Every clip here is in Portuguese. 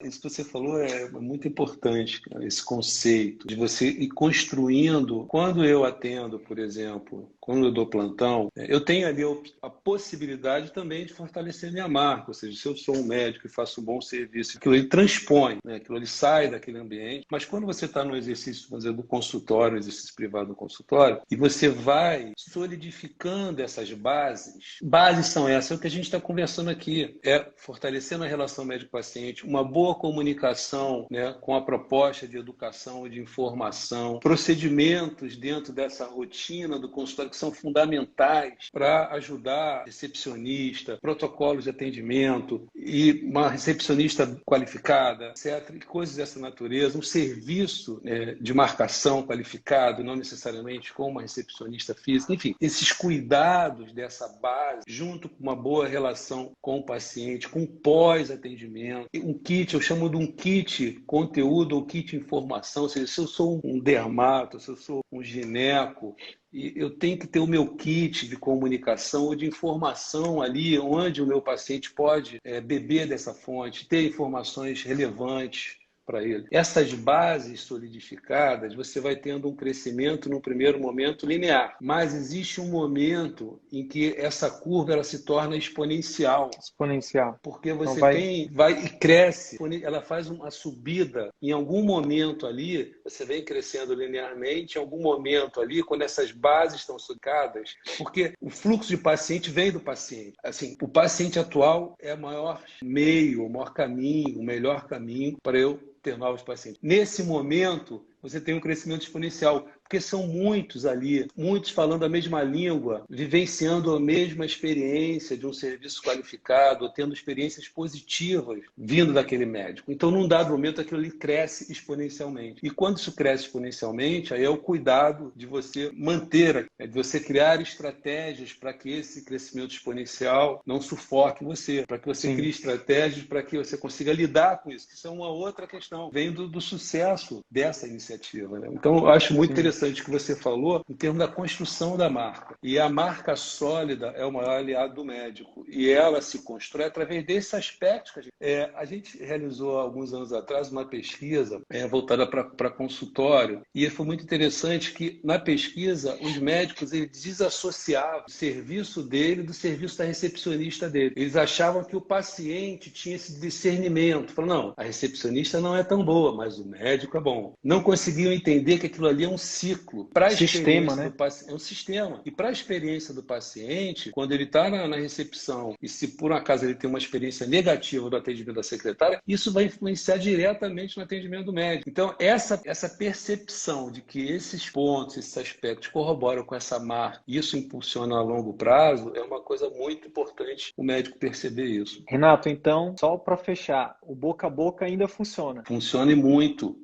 Isso que você falou é muito importante, cara, esse conceito de você ir construindo. Quando eu atendo, por exemplo, quando eu dou plantão, eu tenho ali a possibilidade também de fortalecer minha marca. Ou seja, se eu sou um médico e faço um bom serviço, aquilo ele transpõe, né? Aquilo ele sai daquele ambiente. Mas quando você está no exercício, por exemplo, do consultório, no exercício privado do consultório, e você vai solidificando essas bases são essas, é o que a gente está conversando aqui, é fortalecendo a relação médico-paciente, uma boa comunicação, né, com a proposta de educação e de informação, procedimentos dentro dessa rotina do consultório que são fundamentais para ajudar recepcionista, protocolos de atendimento e uma recepcionista qualificada, etc. E coisas dessa natureza, um serviço, né, de marcação qualificado, não necessariamente com uma recepcionista física, enfim, esses cuidados dessa base, junto com uma boa relação com o paciente, com pós-atendimento, um kit, eu chamo de um kit conteúdo ou kit informação, ou seja, se eu sou um dermato, se eu sou um gineco, e eu tenho que ter o meu kit de comunicação ou de informação ali, onde o meu paciente pode beber dessa fonte, ter informações relevantes para ele. Essas bases solidificadas, você vai tendo um crescimento no primeiro momento linear, mas existe um momento em que essa curva ela se torna exponencial. Exponencial. Porque Então você vai e cresce, ela faz uma subida. Em algum momento ali, você vem crescendo linearmente, em algum momento ali, quando essas bases estão solidificadas, porque o fluxo de paciente vem do paciente. Assim, o paciente atual é o maior meio, o maior caminho, o melhor caminho para eu ter novos pacientes. Nesse momento, você tem um crescimento exponencial, porque são muitos ali, muitos falando a mesma língua, vivenciando a mesma experiência de um serviço qualificado, tendo experiências positivas vindo daquele médico. Então, num dado momento, aquilo ali cresce exponencialmente. E quando isso cresce exponencialmente, aí é o cuidado de você manter, de você criar estratégias para que esse crescimento exponencial não sufoque você, para que você crie estratégias para que você consiga lidar com isso. Isso é uma outra questão, vem do sucesso dessa iniciativa, né? Então, eu acho muito interessante o que você falou em termos da construção da marca. E a marca sólida é o maior aliado do médico. E ela se constrói através desses aspectos que a gente realizou alguns anos atrás uma pesquisa voltada para consultório. E foi muito interessante que, na pesquisa, os médicos eles desassociavam o serviço dele do serviço da recepcionista dele. Eles achavam que o paciente tinha esse discernimento. Falaram, não, a recepcionista não é tão boa, mas o médico é bom. Não conseguiam entender que aquilo ali é um ciclo. Para a experiência do paciente, é um sistema. E para a experiência do paciente, quando ele está na recepção e se por um acaso ele tem uma experiência negativa do atendimento da secretária, isso vai influenciar diretamente no atendimento do médico. Então, essa percepção de que esses pontos, esses aspectos corroboram com essa marca e isso impulsiona a longo prazo, é uma coisa muito importante o médico perceber isso. Renato, então, só para fechar, o boca a boca ainda funciona? Funciona e muito.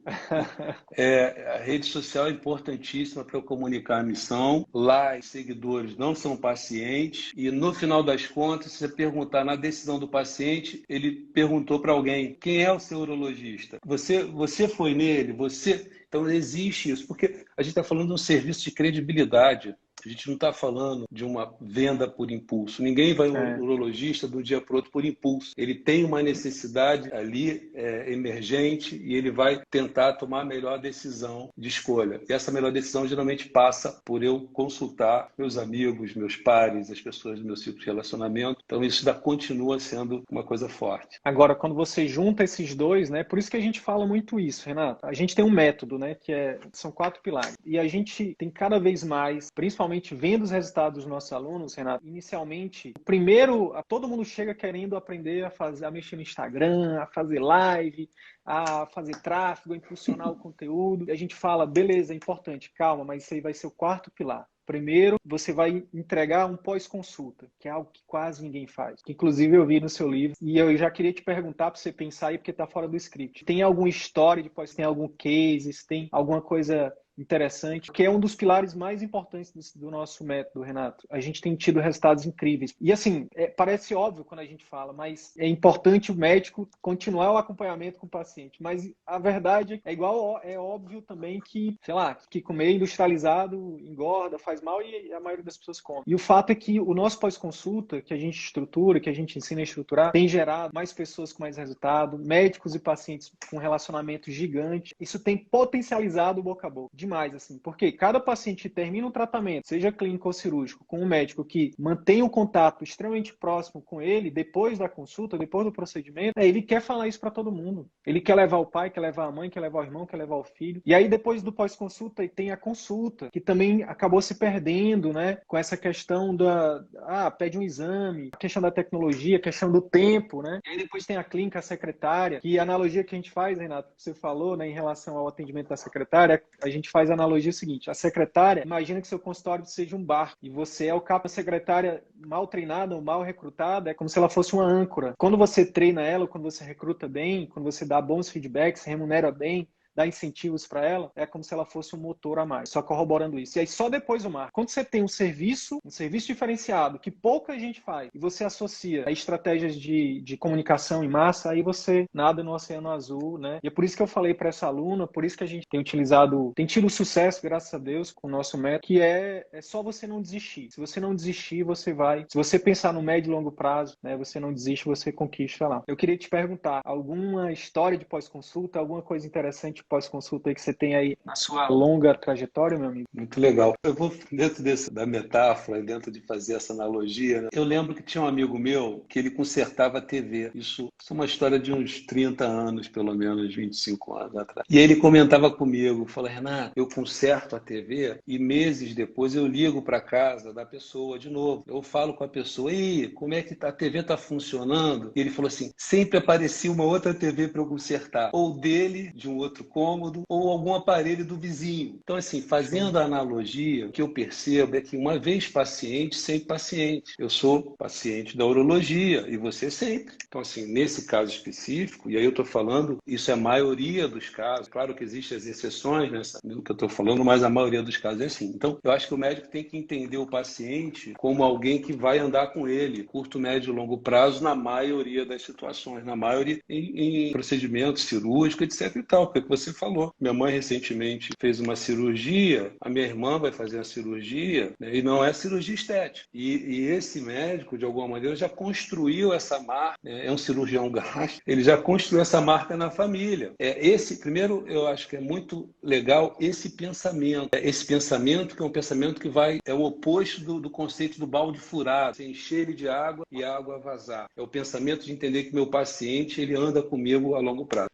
A rede social é importantíssima para eu comunicar a missão. Lá, os seguidores não são pacientes. E, no final das contas, se você perguntar na decisão do paciente, ele perguntou para alguém, quem é o seu urologista? Você foi nele? Então, existe isso. Porque a gente está falando de um serviço de credibilidade. A gente não está falando de uma venda por impulso. Ninguém vai ao urologista de um dia para o outro por impulso. Ele tem uma necessidade ali emergente e ele vai tentar tomar a melhor decisão de escolha. E essa melhor decisão geralmente passa por eu consultar meus amigos, meus pares, as pessoas do meu ciclo de relacionamento. Então isso ainda continua sendo uma coisa forte. Agora, quando você junta esses dois, né? Por isso que a gente fala muito isso, Renato. A gente tem um método, né? São 4 pilares. E a gente tem cada vez mais, principalmente vendo os resultados dos nossos alunos, Renato, inicialmente, todo mundo chega querendo aprender a mexer no Instagram, a fazer live, a fazer tráfego, a impulsionar o conteúdo. E a gente fala, beleza, é importante, calma, mas isso aí vai ser o 4º pilar. Primeiro, você vai entregar um pós-consulta, que é algo que quase ninguém faz. Que, inclusive, eu vi no seu livro. E eu já queria te perguntar para você pensar aí, porque está fora do script. Tem alguma história de pós? Tem algum case? Tem alguma coisa interessante, que é um dos pilares mais importantes do nosso método, Renato. A gente tem tido resultados incríveis. E assim, parece óbvio quando a gente fala, mas é importante o médico continuar o acompanhamento com o paciente. Mas a verdade é óbvio também que, sei lá, que comer industrializado engorda, faz mal e a maioria das pessoas come. E o fato é que o nosso pós-consulta, que a gente estrutura, que a gente ensina a estruturar, tem gerado mais pessoas com mais resultado, médicos e pacientes com relacionamento gigante. Isso tem potencializado o boca a boca demais, assim, porque cada paciente que termina um tratamento, seja clínico ou cirúrgico, com um médico que mantém um contato extremamente próximo com ele, depois da consulta, depois do procedimento, ele quer falar isso para todo mundo. Ele quer levar o pai, quer levar a mãe, quer levar o irmão, quer levar o filho. E aí, depois do pós-consulta, tem a consulta, que também acabou se perdendo, né? Com essa questão pede um exame, a questão da tecnologia, a questão do tempo, né? E aí depois tem a clínica, a secretária, que a analogia que a gente faz, Renato, que você falou, né, em relação ao atendimento da secretária, a gente faz a analogia seguinte: a secretária, imagina que seu consultório seja um bar e você é o capa secretária mal treinada ou mal recrutada, é como se ela fosse uma âncora. Quando você treina ela, quando você recruta bem, quando você dá bons feedbacks, remunera bem, dá incentivos para ela, é como se ela fosse um motor a mais, só corroborando isso. E aí só depois o marketing. Quando você tem um serviço diferenciado, que pouca gente faz, e você associa a estratégias de comunicação em massa, aí você nada no oceano azul, né? E é por isso que eu falei para essa aluna, por isso que a gente tem tido sucesso, graças a Deus, com o nosso método, que é só você não desistir. Se você não desistir, você vai. Se você pensar no médio e longo prazo, né, você não desiste, você conquista lá. Eu queria te perguntar, alguma história de pós-consulta, alguma coisa interessante pós-consulta aí que você tem aí na sua longa trajetória, meu amigo? Muito legal. Eu vou dentro da metáfora, dentro de fazer essa analogia, né? Eu lembro que tinha um amigo meu que ele consertava a TV. Isso é uma história de uns 30 anos, pelo menos 25 anos atrás. E ele comentava comigo, falou: Renato, eu conserto a TV e meses depois eu ligo para casa da pessoa de novo. Eu falo com a pessoa: e como é que a TV está funcionando? E ele falou assim: sempre aparecia uma outra TV para eu consertar, ou dele, de um outro cômodo, ou algum aparelho do vizinho. Então, assim, fazendo a analogia, o que eu percebo é que uma vez paciente, sempre paciente. Eu sou paciente da urologia e você sempre. Então, assim, nesse caso específico, e aí eu estou falando, isso é a maioria dos casos. Claro que existem as exceções no que eu estou falando, mas a maioria dos casos é assim. Então, eu acho que o médico tem que entender o paciente como alguém que vai andar com ele, curto, médio e longo prazo, na maioria das situações, na maioria em procedimentos cirúrgicos, etc e tal, porque você falou. Minha mãe recentemente fez uma cirurgia, a minha irmã vai fazer uma cirurgia, né, e não é cirurgia estética. E esse médico, de alguma maneira, já construiu essa marca, né, é um cirurgião gastro, ele já construiu essa marca na família. Primeiro, eu acho que é muito legal esse pensamento que é um pensamento que é o oposto do conceito do balde furado, você encher ele de água e a água vazar. É o pensamento de entender que meu paciente, ele anda comigo a longo prazo.